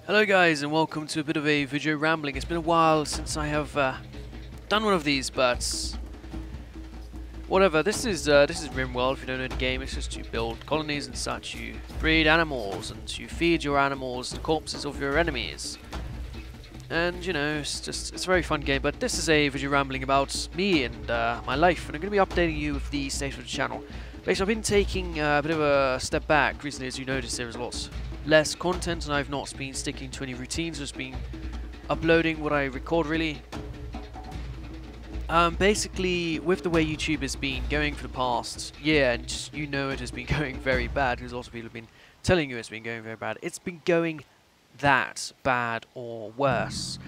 Hello guys and welcome to a bit of a Vujo-Rambling. It's been a while since I have done one of these, but whatever. This is RimWorld. If you don't know the game, it's just you build colonies and such. You breed animals and you feed your animals the corpses of your enemies. And you know, it's a very fun game. But this is a Vujo-Rambling about me and my life, and I'm going to be updating you with the state of the channel. Basically, I've been taking a bit of a step back recently. As you notice, there is lots less content, and I've not been sticking to any routines, just been uploading what I record really. Basically, with the way YouTube has been going for the past year, and just, you know, it has been going very bad, because lots of people have been telling you it's been going very bad. It's been going that bad or worse.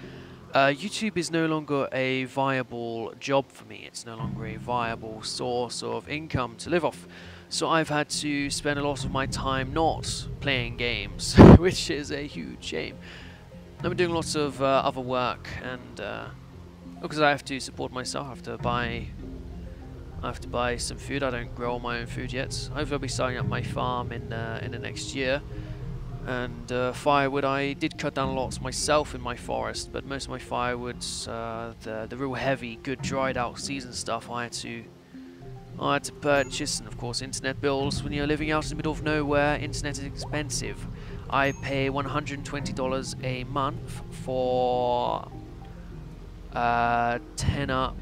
YouTube is no longer a viable job for me. It's no longer a viable source of income to live off. So I've had to spend a lot of my time not playing games, which is a huge shame. I've been doing lots of other work, and because I have to support myself, I have to buy some food. I don't grow all my own food yet. Hopefully I'll be starting up my farm in the next year. And firewood, I did cut down lots myself in my forest, but most of my firewoods, the real heavy, good dried out season stuff, I had to purchase. And of course internet bills. When you're living out in the middle of nowhere, internet is expensive. I pay $120 a month for 10 up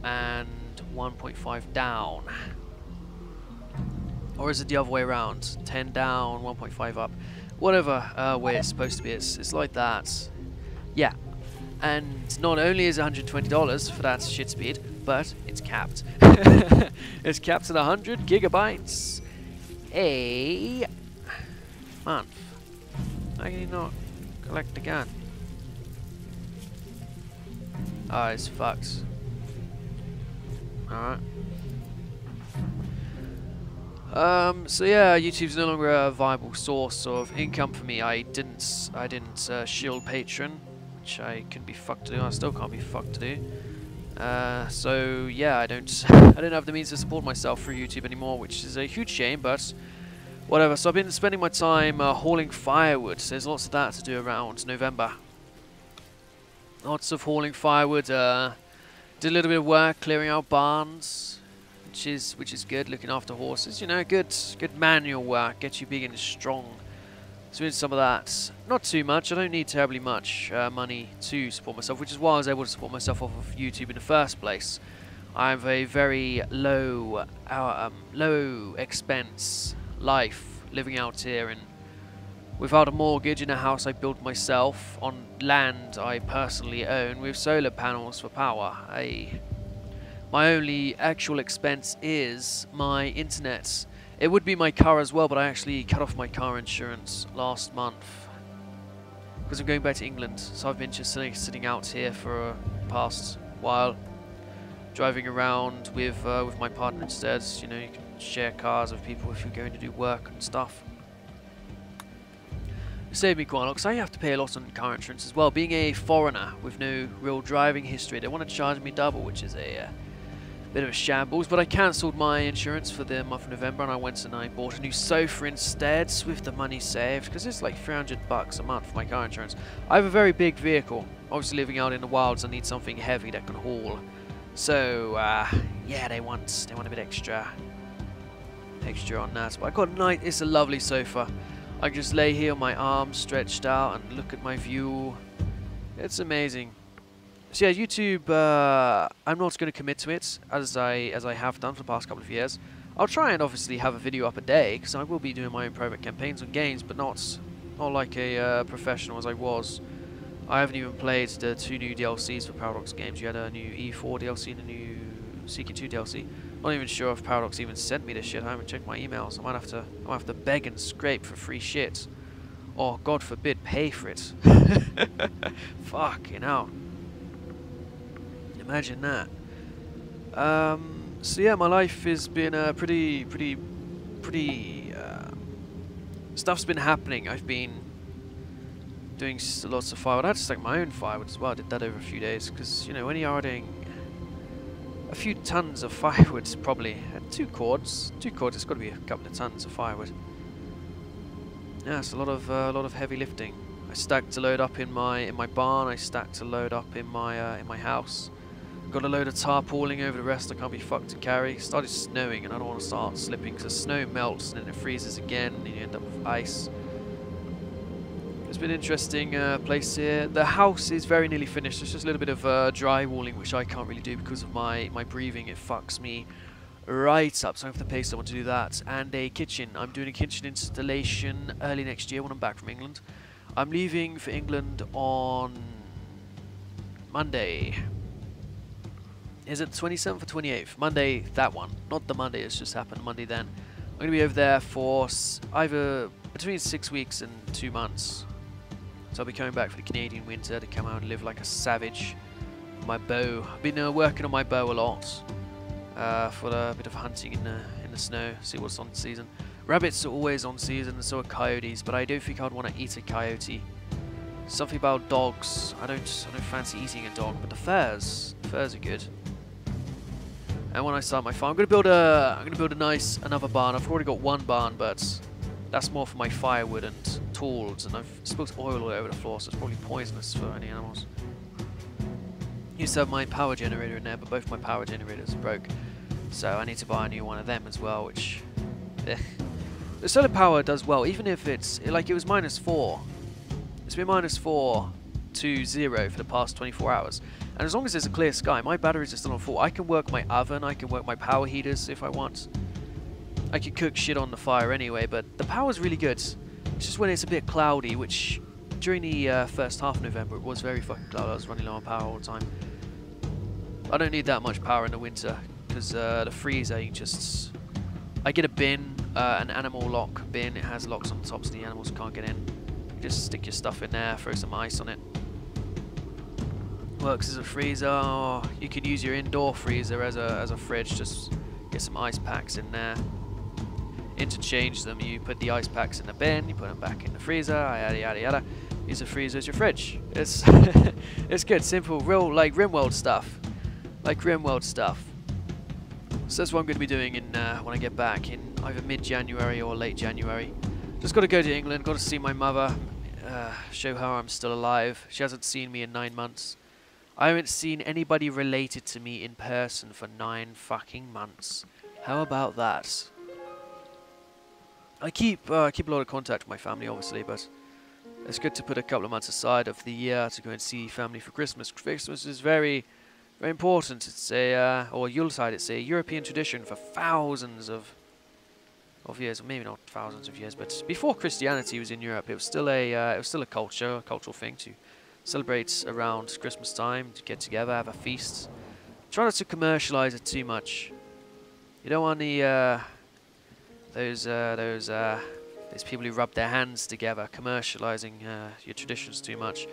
and 1.5 down. Or is it the other way around? 10 down, 1.5 up. Whatever way it's supposed to be, it's like that. Yeah. And not only is it $120 for that shit speed, but it's capped. It's capped at 100 gigabytes a month. How can you not collect the gun? Oh, it's fucked. Alright. So yeah, YouTube's no longer a viable source of income for me. I didn't shield Patreon, which I couldn't be fucked to do. I still can't be fucked to do. So yeah, I don't have the means to support myself through YouTube anymore, which is a huge shame, but whatever. So I've been spending my time hauling firewood. There's lots of that to do around November. Lots of hauling firewood. Did a little bit of work clearing out barns, which is good. Looking after horses, you know, good manual work, gets you big and strong. So doing some of that. Not too much. I don't need terribly much money to support myself, which is why I was able to support myself off of YouTube in the first place. I have a very low expense life living out here, and without a mortgage in a house I built myself on land I personally own with solar panels for power. My only actual expense is my internet. It would be my car as well, but I actually cut off my car insurance last month because I'm going back to England. So I've been just sitting out here for a past while, driving around with my partner instead. You know, you can share cars with people if you're going to do work and stuff. It saved me quite a lot because I have to pay a lot on car insurance as well. Being a foreigner with no real driving history, they want to charge me double, which is a bit of a shambles. But I cancelled my insurance for the month of November, and I went and I bought a new sofa instead with the money saved, because it's like $300 a month for my car insurance. I have a very big vehicle. Obviously living out in the wilds, I need something heavy that can haul. So yeah, they want a bit extra on that. But I got it's a lovely sofa. I can just lay here, my arms stretched out, and look at my view. It's amazing. So yeah, YouTube, I'm not going to commit to it as I have done for the past couple of years. I'll try and obviously have a video up a day, because I will be doing my own private campaigns on games, but not like a professional as I was. I haven't even played the 2 new DLCs for Paradox games. You had a new E4 DLC and a new CQ2 DLC. Not even sure if Paradox even sent me this shit. I haven't checked my emails. I might have to beg and scrape for free shit, or God forbid, pay for it. Fucking hell. Imagine that. So yeah, my life has been pretty. Stuff's been happening. I've been doing lots of firewood. I had to stack my own firewood as well. I did that over a few days because, you know, when you're adding a few tons of firewood, probably at 2 cords. 2 cords. It's got to be a couple of tons of firewood. Yeah, it's a lot of heavy lifting. I stacked a load up in my barn. I stacked a load up in my house. Got a load of tarpauling over the rest. I can't be fucked to carry. It started snowing, and I don't want to start slipping because the snow melts and then it freezes again, and you end up with ice. It's been an interesting place here. The house is very nearly finished. There's just a little bit of drywalling, which I can't really do because of my breathing. It fucks me right up, so I have to pay someone to do that. And a kitchen. I'm doing a kitchen installation early next year when I'm back from England. I'm leaving for England on Monday. Is it the 27th or 28th? Monday, that one. Not the Monday, it's just happened Monday then. I'm going to be over there for either between 6 weeks and 2 months. So I'll be coming back for the Canadian winter to come out and live like a savage. My bow. I've been working on my bow a lot for a bit of hunting in the snow, see what's on season. Rabbits are always on season, and so are coyotes, but I don't think I'd want to eat a coyote. Something about dogs. I don't fancy eating a dog, but the furs are good. And when I start my farm, I'm gonna build another barn. I've already got one barn, but that's more for my firewood and tools, and I've spilled oil all over the floor, so it's probably poisonous for any animals. Used to have my power generator in there, but both my power generators broke, so I need to buy a new one of them as well, which... The solar power does well, even if it's... like, it was -4. It's been -4 to 0 for the past 24 hours. And as long as there's a clear sky, my batteries are still on full. I can work my oven, I can work my power heaters if I want. I could cook shit on the fire anyway, but the power's really good. It's just when it's a bit cloudy, which during the first half of November it was very fucking cloudy. I was running low on power all the time. I don't need that much power in the winter, because the freezer, you just... I get a bin, an animal lock bin. It has locks on the top so the animals can't get in. You just stick your stuff in there, throw some ice on it. Works as a freezer. Or you can use your indoor freezer as a fridge. Just get some ice packs in there. Interchange them. You put the ice packs in the bin. You put them back in the freezer. Yada yada yada. Use the freezer as your fridge. It's it's good, simple, real like RimWorld stuff. Like RimWorld stuff. So that's what I'm going to be doing in when I get back in either mid-January or late January. Just got to go to England. Got to see my mother. Show her I'm still alive. She hasn't seen me in 9 months. I haven't seen anybody related to me in person for 9 fucking months. How about that? I keep a lot of contact with my family, obviously, but it's good to put a couple of months aside of the year to go and see family for Christmas. Christmas is very, very important. It's a, or Yuletide, it's a European tradition for thousands of years, or maybe not thousands of years, but before Christianity was in Europe, it was still a cultural thing to celebrate around Christmas time, to get together, have a feast. Try not to commercialize it too much. You don't want the those people who rub their hands together, commercializing your traditions too much.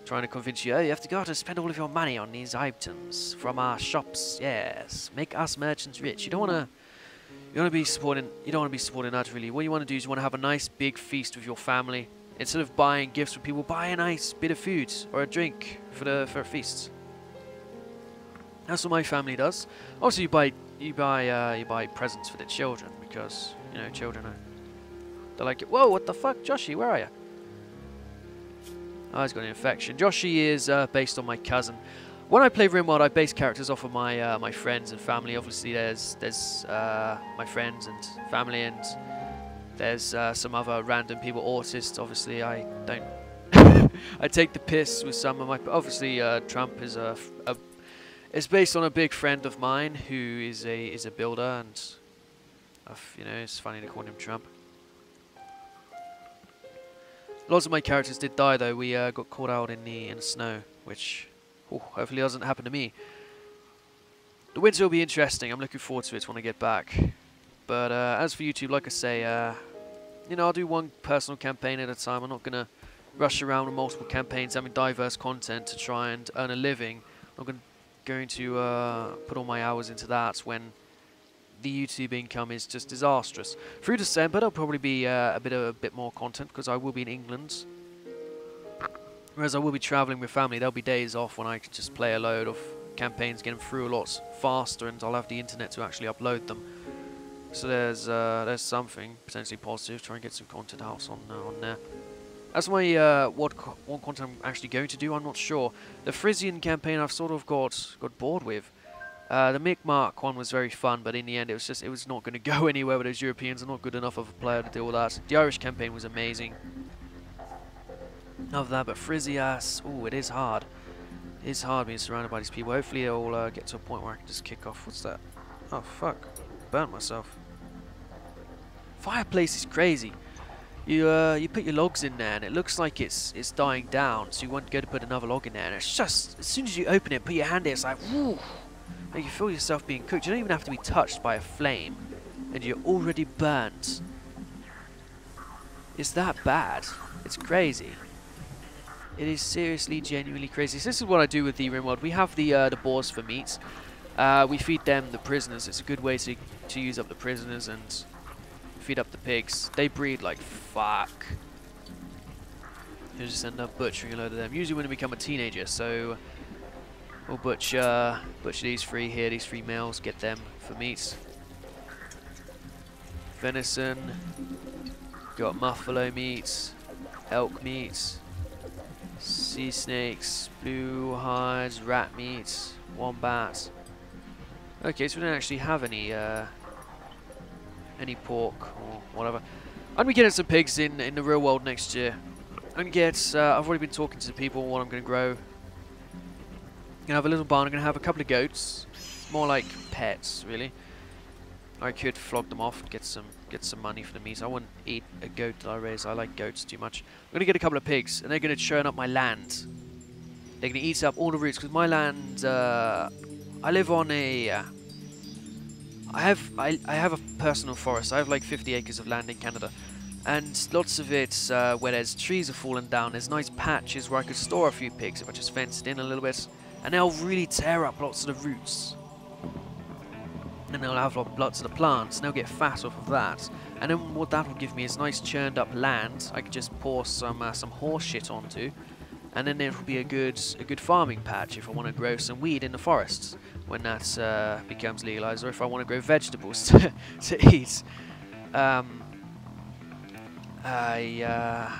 Trying to convince you, oh, you have to go out and spend all of your money on these items from our shops. Yes, make us merchants rich. You don't want to. You want to be supporting. You don't want to be supporting that really. What you want to do is you want to have a nice big feast with your family. Instead of buying gifts for people, buy a nice bit of food or a drink for a feast. That's what my family does. Also, you buy presents for the children because you know children are. They're like, whoa, what the fuck, Joshy? Where are you? Oh, he's got an infection. Joshy is based on my cousin. When I play RimWorld, I base characters off of my my friends and family. Obviously, there's my friends and family, and there's some other random people. Autists, obviously, I don't. I take the piss with some of my. Obviously, Trump is it's based on a big friend of mine who is a builder, and you know, it's funny to call him Trump. Lots of my characters did die though. We got caught out in the snow, which hopefully doesn't happen to me. The winter will be interesting. I'm looking forward to it when I get back. But as for YouTube, like I say, you know, I'll do one personal campaign at a time. I'm not gonna rush around with multiple campaigns, having diverse content to try and earn a living. I'm not going to put all my hours into that when the YouTube income is just disastrous. Through December, there'll probably be a bit more content because I will be in England. Whereas I will be travelling with family, there'll be days off when I can just play a load of campaigns, get them through a lot faster, and I'll have the internet to actually upload them. So there's something potentially positive. Try and get some content out on there. That's my what content I'm actually going to do. I'm not sure. The Frisian campaign I've sort of got bored with. The Micmac one was very fun, but in the end it was not going to go anywhere with those Europeans. I'm not good enough of a player to deal with that. The Irish campaign was amazing. Other than that, but Frisias, oh, it is hard. It is hard being surrounded by these people. Hopefully I'll get to a point where I can just kick off. What's that? Oh fuck! Burnt myself. Fireplace is crazy. You put your logs in there and it looks like it's dying down, so you want to go to put another log in there, and it's just as soon as you open it, put your hand in, it's like woo. Like you feel yourself being cooked. You don't even have to be touched by a flame, and you're already burnt. It's that bad. It's crazy. It is seriously, genuinely crazy. So this is what I do with the RimWorld. We have the boars for meat. We feed them the prisoners. It's a good way to use up the prisoners and feed up the pigs. They breed like fuck. You just end up butchering a load of them. Usually when they become a teenager. So we'll butcher these three here, these three males, get them for meat. Venison. Got buffalo meat, elk meat, sea snakes, blue hides, rat meat, wombat. Okay, so we don't actually have any pork or whatever. I'm gonna be getting some pigs in the real world next year. I'm gonna get. I've already been talking to the people what I'm gonna grow. I'm gonna have a little barn. I'm gonna have a couple of goats, more like pets, really. I could flog them off and get some money for the meat. I wouldn't eat a goat that I raise. I like goats too much. I'm gonna get a couple of pigs, and they're gonna churn up my land. They're gonna eat up all the roots because my land. I live on a. I have a personal forest. I have like 50 acres of land in Canada, and lots of it where there's trees have fallen down. There's nice patches where I could store a few pigs if I just fenced in a little bit, and they'll really tear up lots of the roots. And they'll have lots of the plants, and they'll get fat off of that. And then what that will give me is nice churned up land. I could just pour some horse shit onto, and then it'll be a good farming patch if I want to grow some weed in the forests when that becomes legalized, or if I want to grow vegetables to eat. I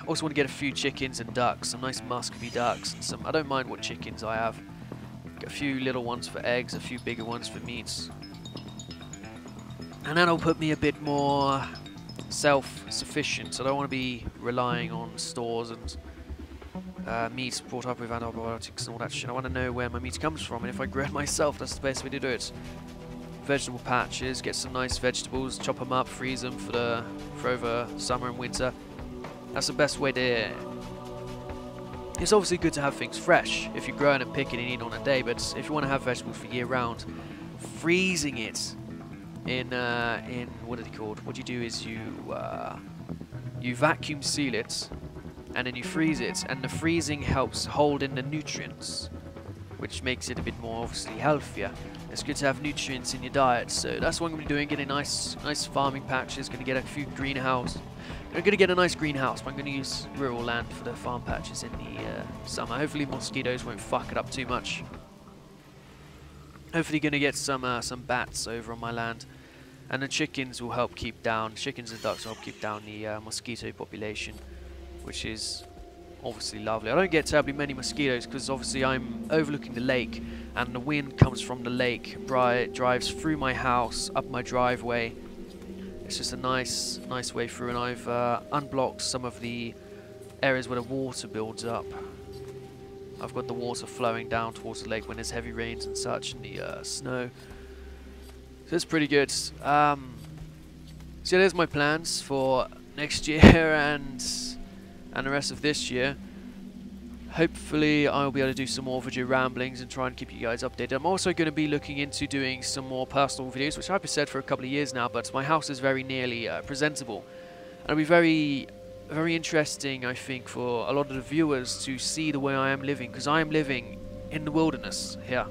also want to get a few chickens and ducks, some nice musky ducks, and some. I don't mind what chickens I have. Got a few little ones for eggs, a few bigger ones for meats. And that'll put me a bit more self-sufficient. So I don't want to be relying on stores and meat brought up with antibiotics and all that shit. I want to know where my meat comes from, and if I grow it myself, that's the best way to do it. Vegetable patches, get some nice vegetables, chop them up, freeze them for over summer and winter. That's the best way to. It's obviously good to have things fresh if you're growing and picking and eating on a day, but if you want to have vegetables for year round, freezing it in what are they called? What you do is you vacuum seal it, and then you freeze it, and the freezing helps hold in the nutrients, which makes it a bit more obviously healthier. It's good to have nutrients in your diet, so that's what I'm going to be doing. Getting nice farming patches. Going to get a few greenhouse. I'm going to get a nice greenhouse, but I'm going to use rural land for the farm patches in the summer. Hopefully mosquitoes won't fuck it up too much. Hopefully going to get some bats over on my land, and the chickens will help keep down. Chickens and ducks will help keep down the mosquito population, which is obviously lovely. I don't get terribly many mosquitoes because obviously I'm overlooking the lake, and the wind comes from the lake, drives through my house, up my driveway. It's just a nice way through, and I've unblocked some of the areas where the water builds up. I've got the water flowing down towards the lake when there's heavy rains and such, and the snow. So it's pretty good. So there's my plans for next year and the rest of this year. Hopefully I'll be able to do some more Vujo-Ramblings and try and keep you guys updated. I'm also going to be looking into doing some more personal videos, which I've said for a couple of years now, but my house is very nearly presentable. And it'll be very interesting, I think, for a lot of the viewers to see the way I am living, because I am living in the wilderness here.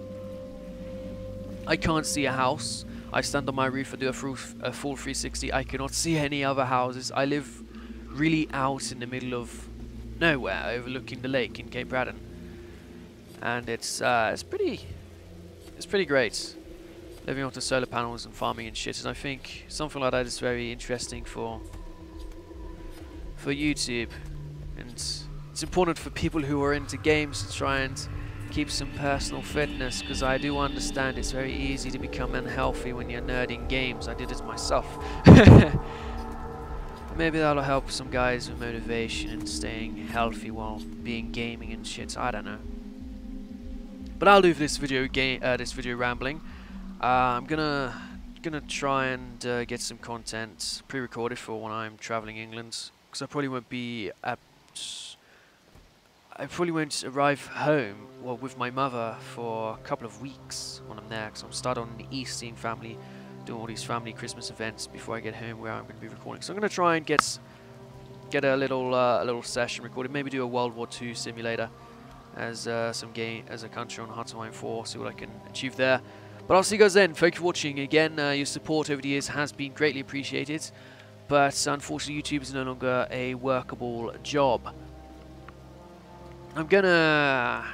I can't see a house. I stand on my roof and do a full 360. I cannot see any other houses. I live really out in the middle of nowhere, overlooking the lake in Cape Breton, and it's pretty great living off the solar panels and farming and shit. And I think something like that is very interesting for YouTube, and it's important for people who are into games to try and keep some personal fitness, because I do understand it's very easy to become unhealthy when you're nerding games. I did it myself. Maybe that'll help some guys with motivation and staying healthy while being gaming and shit. I don't know. But I'll do for this video rambling. I'm gonna try and get some content pre-recorded for when I'm traveling England, because I probably won't be at. I probably won't arrive home, well, with my mother for a couple of weeks when I'm there, because I'm starting on the East seeing family, doing all these family Christmas events before I get home where I'm going to be recording. So I'm going to try and get a little session recorded, maybe do a World War II simulator as a country on Hearts of Iron 4, see what I can achieve there. But I'll see you guys then. Thank you for watching. Again, your support over the years has been greatly appreciated, but unfortunately YouTube is no longer a workable job. I'm gonna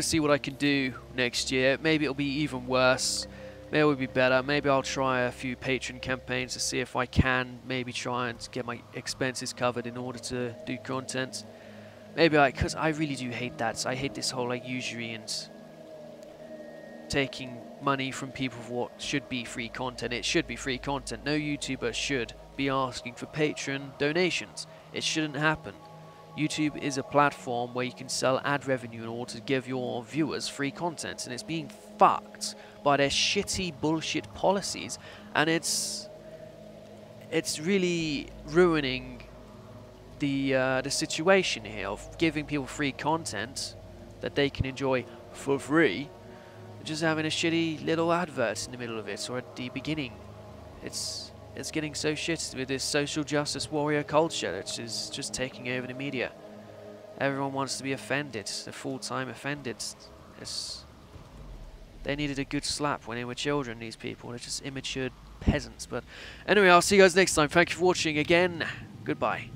see what I can do next year. Maybe it'll be even worse. Maybe it'll be better. Maybe I'll try a few Patreon campaigns to see if I can maybe try and get my expenses covered in order to do content. Maybe because I really do hate that. So I hate this whole usury and taking money from people for what should be free content. It should be free content. No YouTuber should be asking for Patreon donations. It shouldn't happen. YouTube is a platform where you can sell ad revenue in order to give your viewers free content, and it's being fucked by their shitty bullshit policies, and it's really ruining the situation here of giving people free content that they can enjoy for free, just having a shitty little advert in the middle of it or at the beginning. It's getting so shit with this social justice warrior culture that is just taking over the media. Everyone wants to be offended. They're full-time offended. They needed a good slap when they were children, these people. They're just immature peasants. But anyway, I'll see you guys next time. Thank you for watching again. Goodbye.